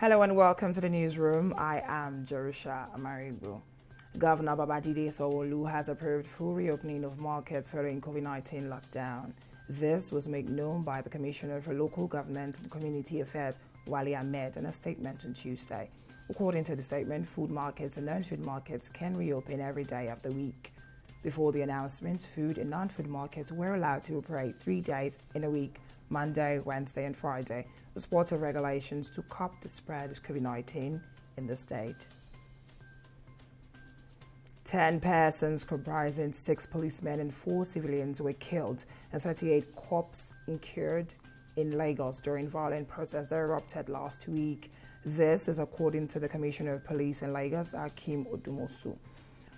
Hello and welcome to the newsroom. I am Jerusha Amaribu. Governor Babajide Sanwo-Olu has approved full reopening of markets following COVID-19 lockdown. This was made known by the Commissioner for Local Government and Community Affairs, Wale Ahmed, in a statement on Tuesday. According to the statement, food markets and non-food markets can reopen every day of the week. Before the announcement, food and non-food markets were allowed to operate 3 days in a week, Monday, Wednesday and Friday, as part of regulations to curb the spread of COVID-19 in the state. 10 persons comprising 6 policemen and 4 civilians were killed and 38 corpses incurred in Lagos during violent protests that erupted last week. This is according to the Commissioner of Police in Lagos, Akim Odumosu.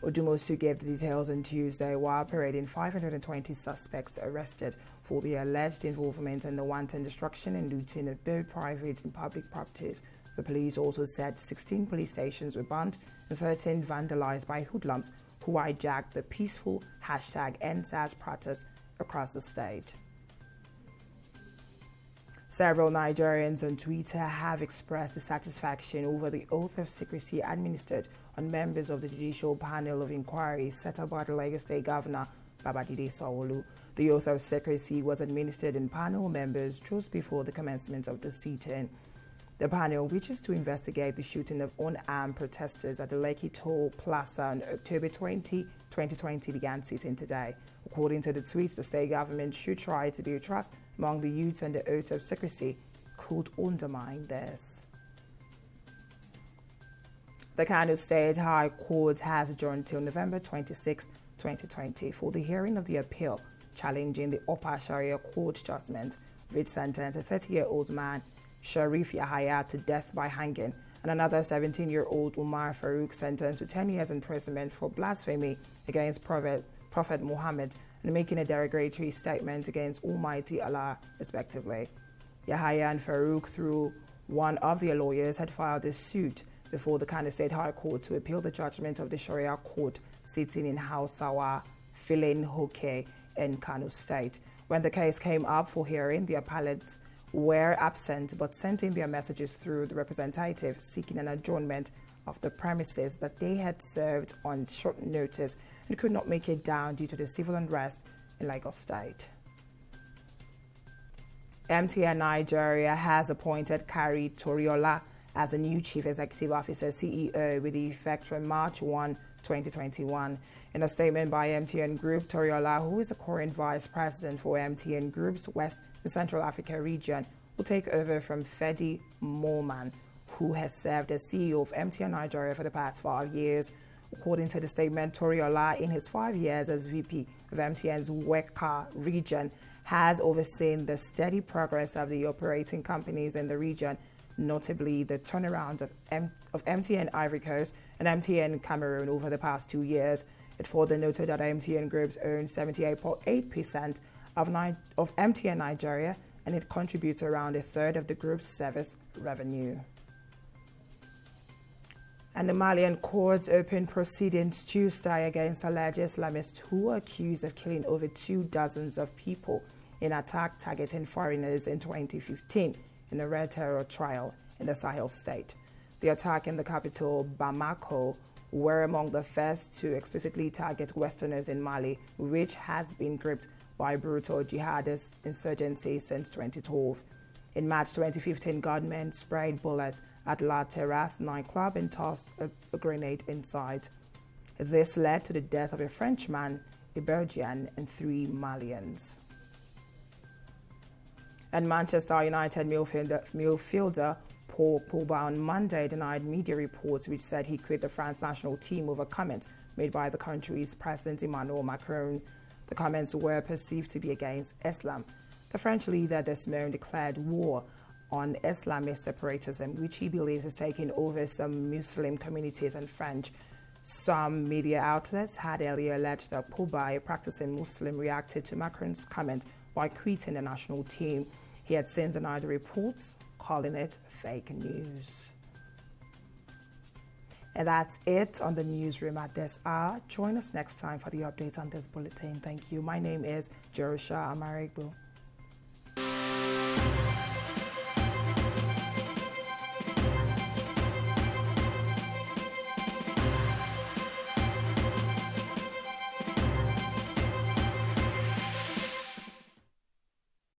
Odumosu gave the details on Tuesday while parading 520 suspects arrested for their alleged involvement in the wanton destruction and looting of both private and public properties. The police also said 16 police stations were burned and 13 vandalized by hoodlums who hijacked the peaceful #EndSARS protest across the state. Several Nigerians on Twitter have expressed dissatisfaction over the oath of secrecy administered on members of the judicial panel of inquiry set up by the Lagos State Governor Babajide Sanwo-Olu. The oath of secrecy was administered on panel members just before the commencement of the sit-in. The panel, which is to investigate the shooting of unarmed protesters at the Lekki Toll Plaza on October 20, 2020, began sitting today. According to the tweet, the state government should try to build trust among the youths, and the oath of secrecy could undermine this. The Kano State High Court has adjourned till November 26, 2020 for the hearing of the appeal challenging the Upper Sharia Court judgment, which sentenced a 30-year-old man, Sharif Yahaya, to death by hanging, and another 17-year-old Umar Farouk sentenced to 10 years imprisonment for blasphemy against Prophet Muhammad and making a derogatory statement against Almighty Allah, respectively. Yahaya and Farouk, through one of their lawyers, had filed a suit before the Kano State High Court to appeal the judgment of the Sharia Court sitting in Hausawa, Filin Hoke in Kano State. When the case came up for hearing, the appellants were absent but sent in their messages through the representative seeking an adjournment of the premises that they had served on short notice and could not make it down due to the civil unrest in Lagos State. MTN Nigeria has appointed Kari Toriola as the new Chief Executive Officer CEO with effect from March 1, 2021. In a statement by MTN Group, Toriola, who is the current Vice President for MTN Group's West and Central Africa region, will take over from Fedi Molman, who has served as CEO of MTN Nigeria for the past 5 years. According to the statement, Toriola, in his 5 years as VP of MTN's Weka region, has overseen the steady progress of the operating companies in the region, notably the turnaround of MTN Ivory Coast and MTN Cameroon over the past 2 years. It further noted that MTN Group owns 78.8% of MTN Nigeria, and it contributes around a third of the group's service revenue. And the Malian courts opened proceedings Tuesday against alleged Islamists who were accused of killing over 24 people in an attack targeting foreigners in 2015 in a red terror trial in the Sahel state. The attack in the capital, Bamako, were among the first to explicitly target Westerners in Mali, which has been gripped by brutal jihadist insurgency since 2012. In March 2015, gunmen sprayed bullets at La Terrasse nightclub and tossed a grenade inside. This led to the death of a Frenchman, a Belgian, and 3 Malians. And Manchester United midfielder Paul Pogba on Monday denied media reports which said he quit the France national team over comments made by the country's President Emmanuel Macron. The comments were perceived to be against Islam. The French leader this morning declared war on Islamist separatism, which he believes is taking over some Muslim communities in France. Some media outlets had earlier alleged that Pogba, a practicing Muslim, reacted to Macron's comment by quitting the national team. He had since denied the reports, calling it fake news. And that's it on the newsroom at this hour. Join us next time for the update on this bulletin. Thank you. My name is Jerusha Amaribu.